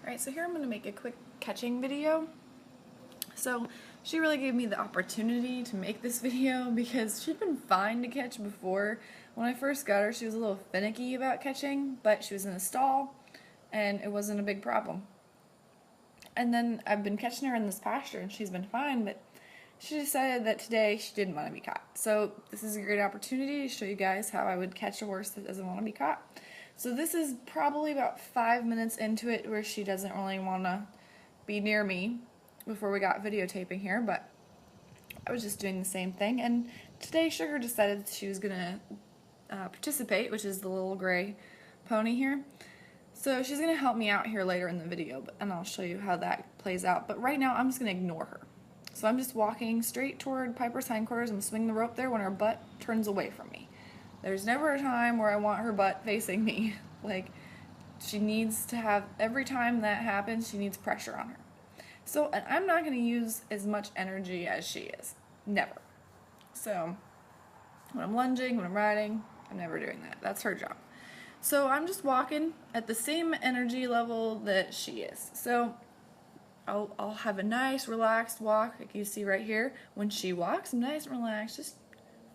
Alright, so here I'm going to make a quick catching video. So she really gave me the opportunity to make this video because she'd been fine to catch before. When I first got her, she was a little finicky about catching, but she was in a stall and it wasn't a big problem. And then I've been catching her in this pasture and she's been fine, but she decided that today she didn't want to be caught. So this is a great opportunity to show you guys how I would catch a horse that doesn't want to be caught. So this is probably about 5 minutes into it where she doesn't really want to be near me before we got videotaping here, but I was just doing the same thing. And today Sugar decided she was going to participate, which is the little gray pony here. So she's going to help me out here later in the video, and I'll show you how that plays out. But right now I'm just going to ignore her. So I'm just walking straight toward Piper's hindquarters. I'm swinging the rope there when her butt turns away from me. There's never a time where I want her butt facing me. Like, she needs to have, every time that happens, she needs pressure on her. So, and I'm not going to use as much energy as she is. Never. So, when I'm lunging, when I'm riding, I'm never doing that. That's her job. So I'm just walking at the same energy level that she is. So I'll have a nice relaxed walk, like you see right here. When she walks, I'm nice and relaxed, just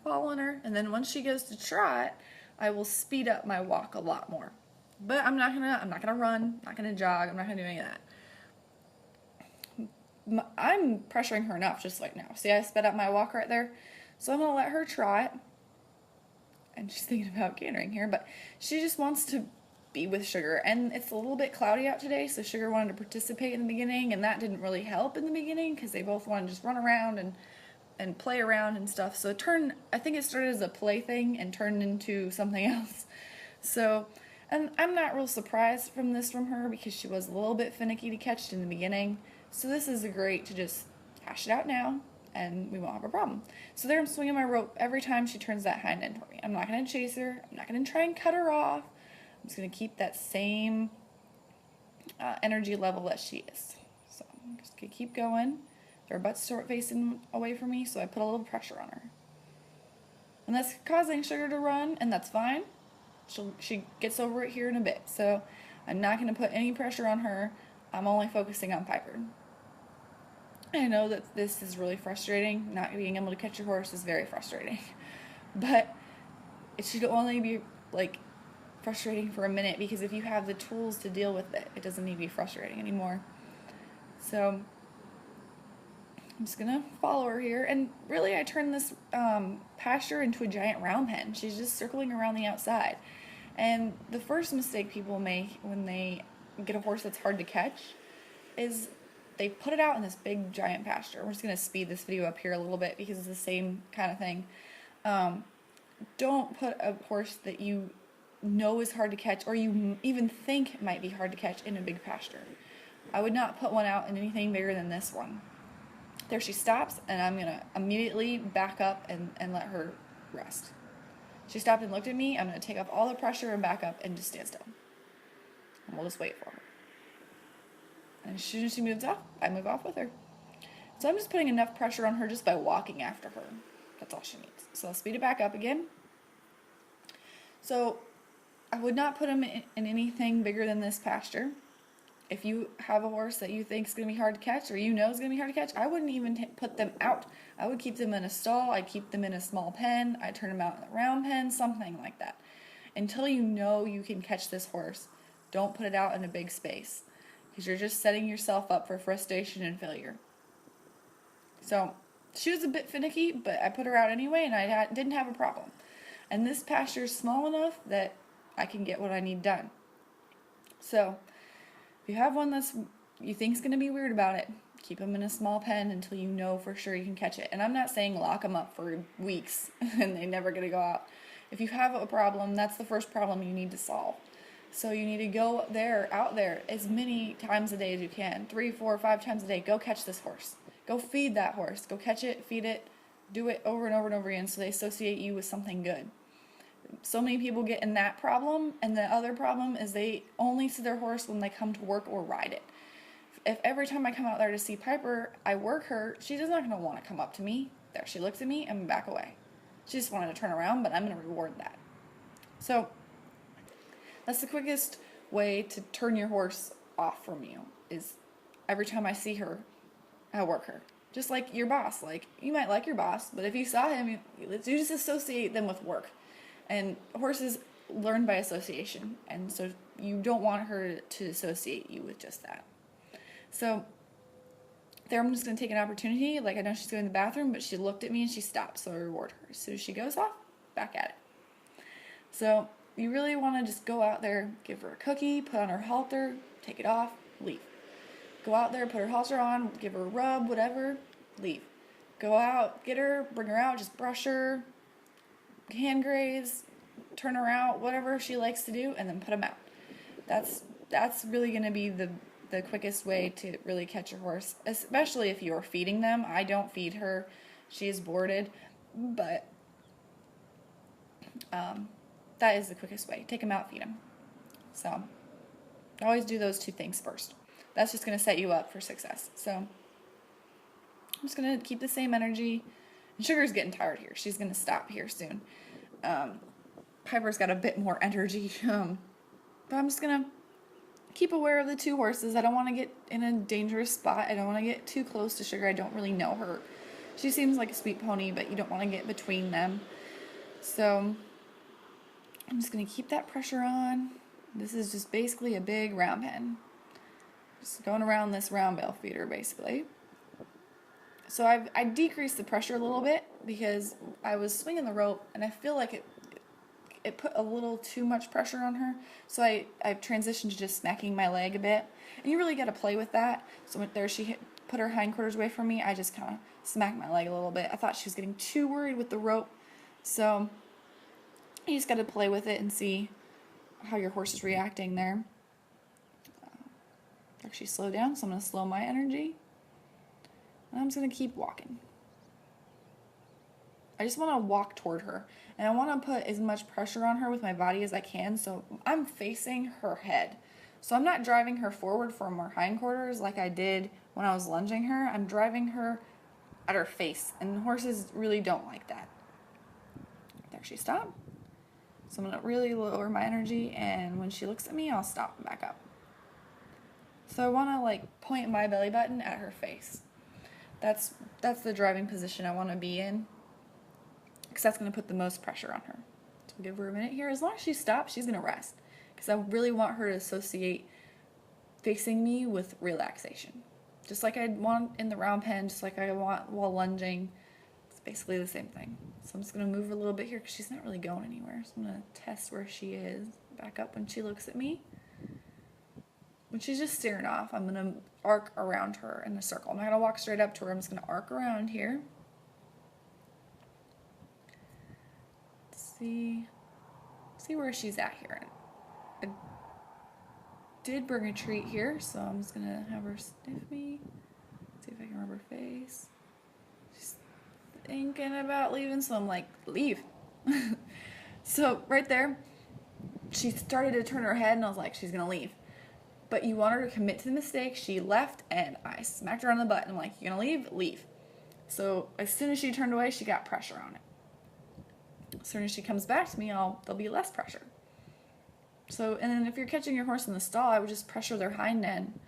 following her. And then once she goes to trot, I will speed up my walk a lot more. But I'm not gonna run, not gonna jog, I'm not gonna do any of that. I'm pressuring her enough just like now. See, I sped up my walk right there. So I'm gonna let her trot. And she's thinking about cantering here, but she just wants to be with Sugar. And it's a little bit cloudy out today, so Sugar wanted to participate in the beginning, and that didn't really help in the beginning because they both wanted to just run around and play around and stuff. So I think it started as a play thing and turned into something else. So, and I'm not real surprised from her because she was a little bit finicky to catch in the beginning. So this is great to just hash it out now, and we won't have a problem. So there I'm swinging my rope every time she turns that hind end toward me. I'm not going to chase her. I'm not going to try and cut her off. I'm just going to keep that same energy level that she is. So I'm just going to keep going. Her butt's sort facing away from me, so I put a little pressure on her. And that's causing Sugar to run, and that's fine. She gets over it here in a bit. So I'm not going to put any pressure on her. I'm only focusing on Piper. I know that this is really frustrating. Not being able to catch your horse is very frustrating. But it should only be like frustrating for a minute, because if you have the tools to deal with it, it doesn't need to be frustrating anymore. So I'm just gonna follow her here, and really I turned this pasture into a giant round pen. She's just circling around the outside. And the first mistake people make when they get a horse that's hard to catch is they put it out in this big giant pasture. We're just going to speed this video up here a little bit because it's the same kind of thing. Don't put a horse that you know is hard to catch, or you even think might be hard to catch, in a big pasture. I would not put one out in anything bigger than this one. There she stops, and I'm going to immediately back up and let her rest. She stopped and looked at me. I'm going to take off all the pressure and back up and just stand still. And we'll just wait for her. And as soon as she moves off, I move off with her. So I'm just putting enough pressure on her just by walking after her. That's all she needs. So I'll speed it back up again. So I would not put them in anything bigger than this pasture. If you have a horse that you think is going to be hard to catch, or you know is going to be hard to catch, I wouldn't even put them out. I would keep them in a stall. I'd keep them in a small pen. I'd turn them out in a round pen, something like that. Until you know you can catch this horse, don't put it out in a big space, because you're just setting yourself up for frustration and failure. So she was a bit finicky, but I put her out anyway, and I didn't have a problem. And this pasture is small enough that I can get what I need done. So if you have one you think is going to be weird about it, keep them in a small pen until you know for sure you can catch it. And I'm not saying lock them up for weeks and they're never going to go out. If you have a problem, that's the first problem you need to solve. So you need to go out there as many times a day as you can. 3, 4, 5 times a day. Go catch this horse. Go feed that horse. Go catch it, feed it, do it over and over and over again so they associate you with something good. So many people get in that problem, and the other problem is they only see their horse when they come to work or ride it. If every time I come out there to see Piper, I work her, she's not going to want to come up to me. There, she looks at me and back away. She just wanted to turn around, but I'm going to reward that. So that's the quickest way to turn your horse off from you is every time I see her, I work her. Just like your boss. Like, you might like your boss, but if you saw him, you just associate them with work. And horses learn by association. And so you don't want her to associate you with just that. So there I'm just going to take an opportunity. Like, I know she's going to the bathroom, but she looked at me and she stopped, so I reward her. As soon as she goes off, back at it. So you really want to just go out there, give her a cookie, put on her halter, take it off, leave. Go out there, put her halter on, give her a rub, whatever, leave. Go out, get her, bring her out, just brush her, hand graze, turn her out, whatever she likes to do, and then put them out. That's really going to be the quickest way to really catch your horse, especially if you're feeding them. I don't feed her. She is boarded, but that is the quickest way. Take them out, feed them. So always do those two things first. That's just going to set you up for success. So I'm just going to keep the same energy. And Sugar's getting tired here. She's going to stop here soon. Piper's got a bit more energy. But I'm just going to keep aware of the two horses. I don't want to get in a dangerous spot. I don't want to get too close to Sugar. I don't really know her. She seems like a sweet pony, but you don't want to get between them. So I'm just going to keep that pressure on. This is just basically a big round pen. Just going around this round bale feeder, basically. So I decreased the pressure a little bit because I was swinging the rope, and I feel like it put a little too much pressure on her. So I've transitioned to just smacking my leg a bit. And you really got to play with that. So when there she put her hindquarters away from me, I just kind of smacked my leg a little bit. I thought she was getting too worried with the rope. So you just got to play with it and see how your horse is reacting there. Actually slow down, so I'm going to slow my energy. And I'm just going to keep walking. I just want to walk toward her. And I want to put as much pressure on her with my body as I can. So I'm facing her head. So I'm not driving her forward from her hindquarters like I did when I was lunging her. I'm driving her at her face. And horses really don't like that. There she stopped. So I'm going to really lower my energy. And when she looks at me, I'll stop and back up. So I want to like point my belly button at her face. That's the driving position I want to be in, because that's going to put the most pressure on her. So we'll give her a minute here. As long as she stops, she's going to rest, because I really want her to associate facing me with relaxation. Just like I want in the round pen, just like I want while lunging. It's basically the same thing. So I'm just going to move her a little bit here because she's not really going anywhere. So I'm going to test where she is. Back up when she looks at me. When she's just staring off, I'm going to arc around her in a circle. I'm not going to walk straight up to her. I'm just going to arc around here. See where she's at here. I did bring a treat here, so I'm just going to have her sniff me. See if I can rub her face. She's thinking about leaving, so I'm like, leave. So right there, she started to turn her head, and I was like, she's going to leave. But you want her to commit to the mistake. She left, and I smacked her on the butt. I'm like, you gonna leave? Leave. So as soon as she turned away, she got pressure on it. As soon as she comes back to me, there'll be less pressure. So, and then if you're catching your horse in the stall, I would just pressure their hind end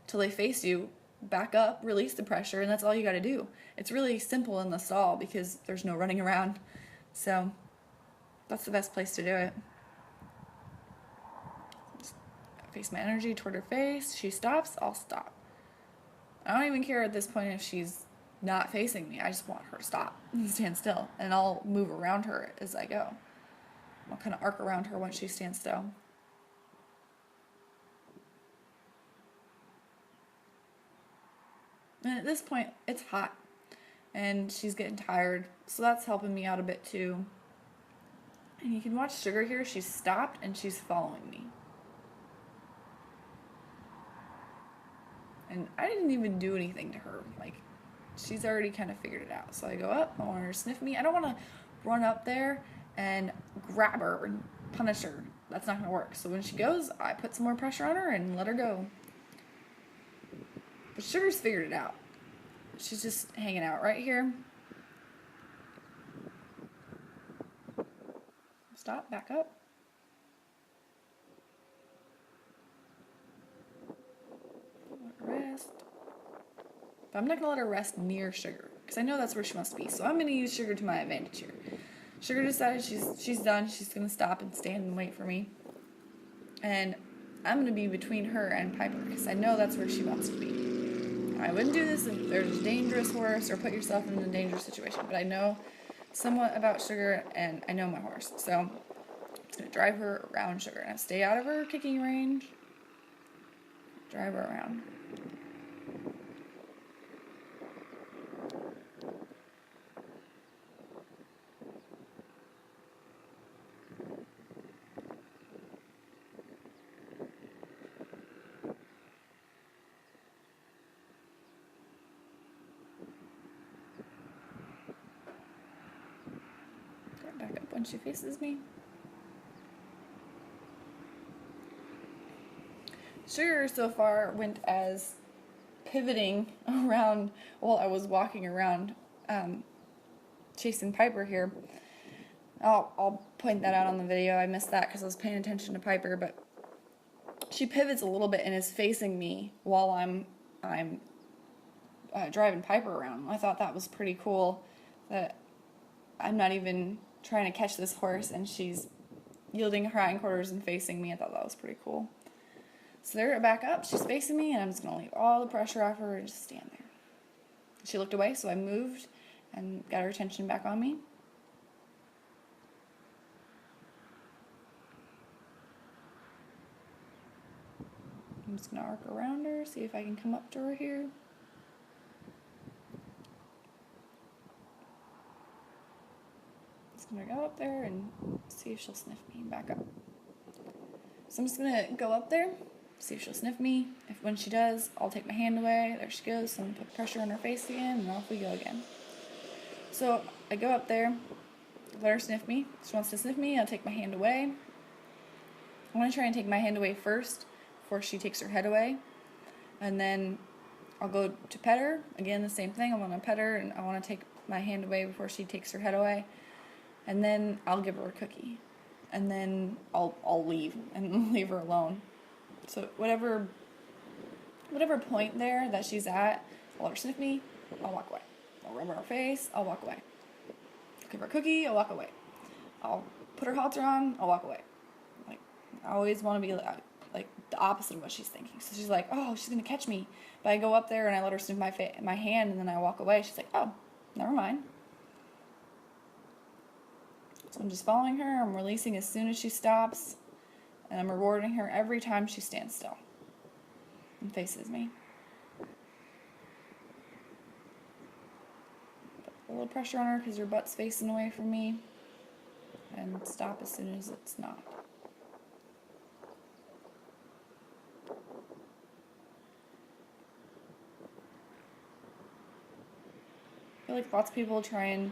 till they face you, back up, release the pressure, and that's all you got to do. It's really simple in the stall because there's no running around. So that's the best place to do it. Face my energy toward her face. She stops, I'll stop. I don't even care at this point if she's not facing me. I just want her to stop and stand still. And I'll move around her as I go. I'll kind of arc around her once she stands still. And at this point, it's hot. And she's getting tired. So that's helping me out a bit too. And you can watch Sugar here. She's stopped and she's following me. And I didn't even do anything to her. Like, she's already kind of figured it out. So I go up. I want her to sniff me. I don't want to run up there and grab her and punish her. That's not going to work. So when she goes, I put some more pressure on her and let her go. But Sugar's figured it out. She's just hanging out right here. Stop. Back up. But I'm not going to let her rest near Sugar, because I know that's where she wants to be. So I'm going to use Sugar to my advantage here. Sugar decided she's done. She's going to stop and stand and wait for me. And I'm going to be between her and Piper, because I know that's where she wants to be. I wouldn't do this if there's a dangerous horse or put yourself in a dangerous situation, but I know somewhat about Sugar, and I know my horse. So I'm just going to drive her around Sugar. Now stay out of her kicking range. Drive her around. Back up when she faces me. Sugar so far went as pivoting around while I was walking around chasing Piper here. I'll point that out on the video. I missed that because I was paying attention to Piper, but she pivots a little bit and is facing me while I'm driving Piper around. I thought that was pretty cool, that I'm not even trying to catch this horse and she's yielding her hindquarters and facing me. I thought that was pretty cool. So there, back up, she's facing me, and I'm just going to leave all the pressure off her and just stand there. She looked away, so I moved and got her attention back on me. I'm just going to arc around her, see if I can come up to her here. Just going to go up there and see if she'll sniff me and back up. So I'm just going to go up there, see if she'll sniff me. When she does, I'll take my hand away. There she goes. So I'm going to put pressure on her face again, and off we go again. So I go up there, let her sniff me. If she wants to sniff me, I'll take my hand away. I want to try and take my hand away first before she takes her head away. And then I'll go to pet her. Again, the same thing. I want to pet her, and I want to take my hand away before she takes her head away. And then I'll give her a cookie. And then I'll leave and leave her alone. So whatever point there that she's at, I'll let her sniff me, I'll walk away. I'll rub her face, I'll walk away. I'll give her a cookie, I'll walk away. I'll put her halter on, I'll walk away. Like, I always want to be like the opposite of what she's thinking. So she's like, oh, she's gonna catch me. But I go up there and I let her sniff my hand, and then I walk away. She's like, oh, never mind. So I'm just following her. I'm releasing as soon as she stops, and I'm rewarding her every time she stands still and faces me. Put a little pressure on her because her butt's facing away from me, and stop as soon as it's not. I feel like lots of people try and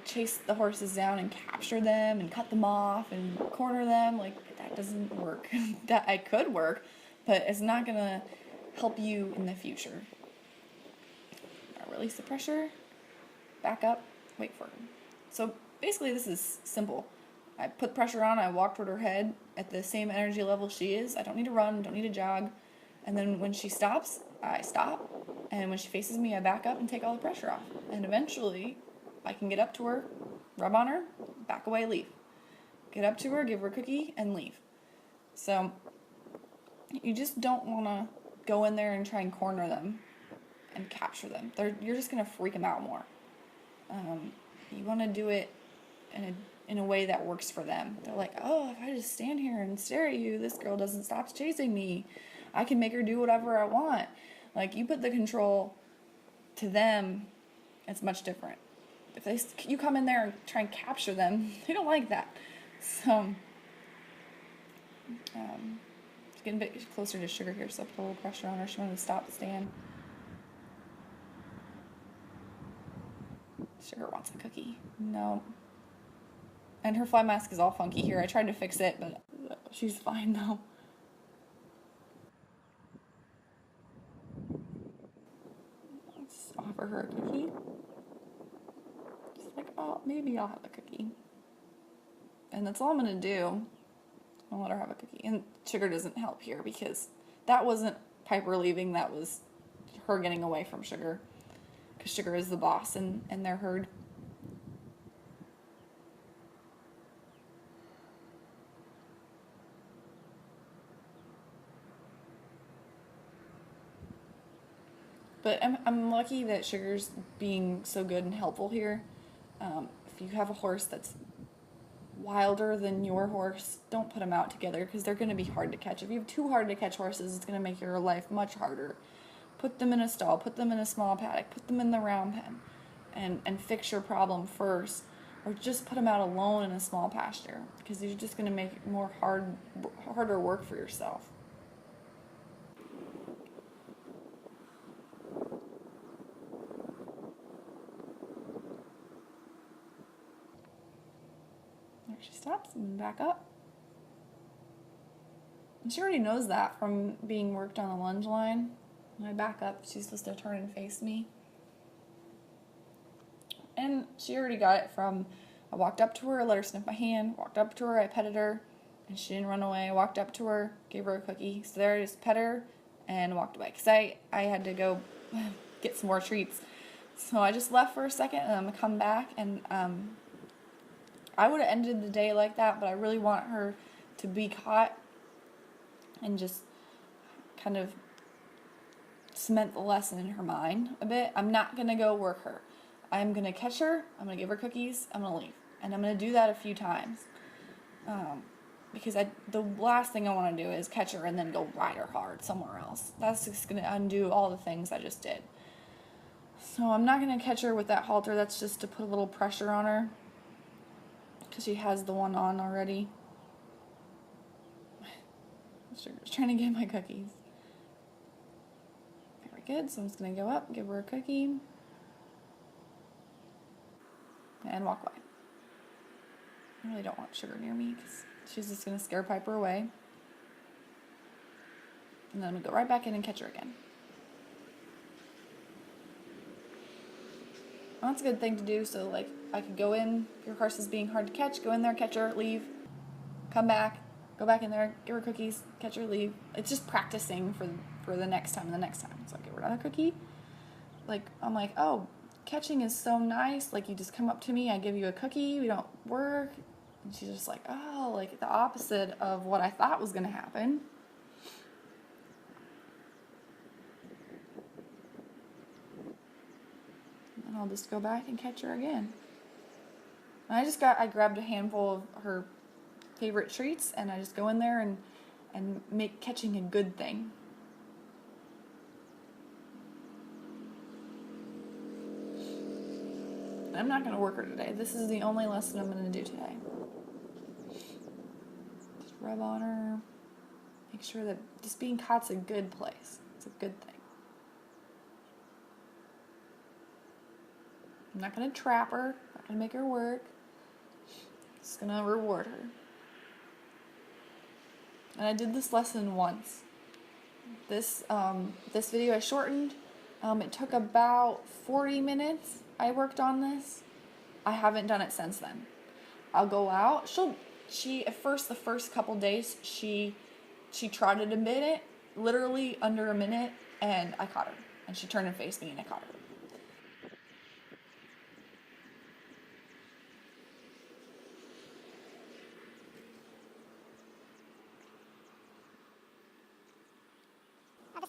chase the horses down and capture them and cut them off and corner them. Like, that doesn't work. That it could work, but it's not gonna help you in the future. I release the pressure, back up, wait for her. So basically this is simple. I put pressure on, I walk toward her head at the same energy level she is. I don't need to run, don't need to jog. And then when she stops, I stop. And when she faces me, I back up and take all the pressure off. And eventually I can get up to her, rub on her, back away, leave. Get up to her, give her a cookie, and leave. So you just don't want to go in there and try and corner them and capture them. You're just going to freak them out more. You want to do it in a way that works for them. They're like, oh, if I just stand here and stare at you, this girl doesn't stop chasing me. I can make her do whatever I want. Like, you put the control to them, it's much different. If you come in there and try and capture them, they don't like that. So, getting a bit closer to Sugar here, so I put a little pressure on her. She wanted to stop, stand. Sugar wants a cookie. No. And her fly mask is all funky here. I tried to fix it, but she's fine now. Let's offer her a cookie. Like, oh, maybe I'll have a cookie. And that's all I'm going to do. I'll let her have a cookie. And Sugar doesn't help here because that wasn't Piper leaving. That was her getting away from Sugar, because Sugar is the boss in their herd. But I'm lucky that Sugar's being so good and helpful here. If you have a horse that's wilder than your horse, don't put them out together, because they're going to be hard to catch. If you have two hard to catch horses, it's going to make your life much harder. Put them in a stall, put them in a small paddock, put them in the round pen, and fix your problem first. Or just put them out alone in a small pasture, because you're just going to make it more harder work for yourself. There she stops and back up. And she already knows that from being worked on the lunge line. When I back up, she's supposed to turn and face me. And she already got it from, I walked up to her, let her sniff my hand, walked up to her, I petted her, and she didn't run away. I walked up to her, gave her a cookie. So there I just pet her and walked away, because I had to go get some more treats. So I just left for a second, and I'm going to come back, and I would have ended the day like that, but I really want her to be caught and just kind of cement the lesson in her mind a bit. I'm not going to go work her. I'm going to catch her, I'm going to give her cookies, I'm going to leave. And I'm going to do that a few times. Because the last thing I want to do is catch her and then go ride her hard somewhere else. That's just going to undo all the things I just did. So I'm not going to catch her with that halter. That's just to put a little pressure on her, because she has the one on already. Sugar's trying to get my cookies. Very good. So I'm just going to go up, give her a cookie, and walk away. I really don't want Sugar near me, because she's just going to scare Piper away. And then I'm going to go right back in and catch her again. Well, that's a good thing to do. So, like, I could go in, if your horse is being hard to catch, go in there, catch her, leave, come back, go back in there, give her cookies, catch her, leave. It's just practicing for the next time and the next time. So I give her another cookie. Like, I'm like, oh, catching is so nice. Like, you just come up to me, I give you a cookie, we don't work. And she's just like, oh, like the opposite of what I thought was going to happen. And I'll just go back and catch her again. And I grabbed a handful of her favorite treats, and I just go in there and make catching a good thing. I'm not going to work her today. This is the only lesson I'm going to do today. Just rub on her. Make sure that just being caught's a good place. It's a good thing. I'm not going to trap her. Not going to make her work. Just going to reward her. And I did this lesson once. This video I shortened. It took about 40 minutes. I worked on this. I haven't done it since then. I'll go out. She at first, the first couple days, she trotted a minute, literally under a minute, and I caught her. And she turned and faced me, and I caught her.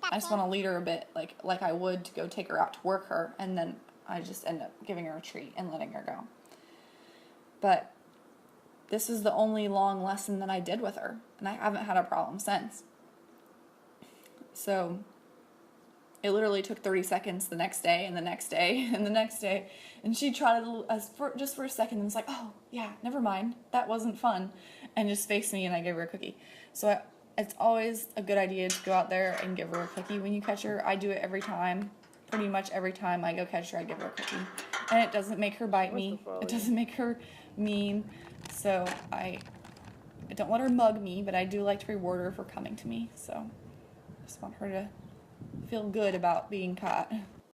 I just want to lead her a bit, like I would to go take her out to work her, and then I just end up giving her a treat and letting her go. But this is the only long lesson that I did with her, and I haven't had a problem since. So it literally took 30 seconds the next day, and the next day, and the next day, and she trotted just for a second and was like, oh, yeah, never mind, that wasn't fun, and just faced me, and I gave her a cookie. So it's always a good idea to go out there and give her a cookie when you catch her. I do it every time. Pretty much every time I go catch her, I give her a cookie. And it doesn't make her bite me. It doesn't make her mean. So I don't let her mug me, but I do like to reward her for coming to me. So I just want her to feel good about being caught.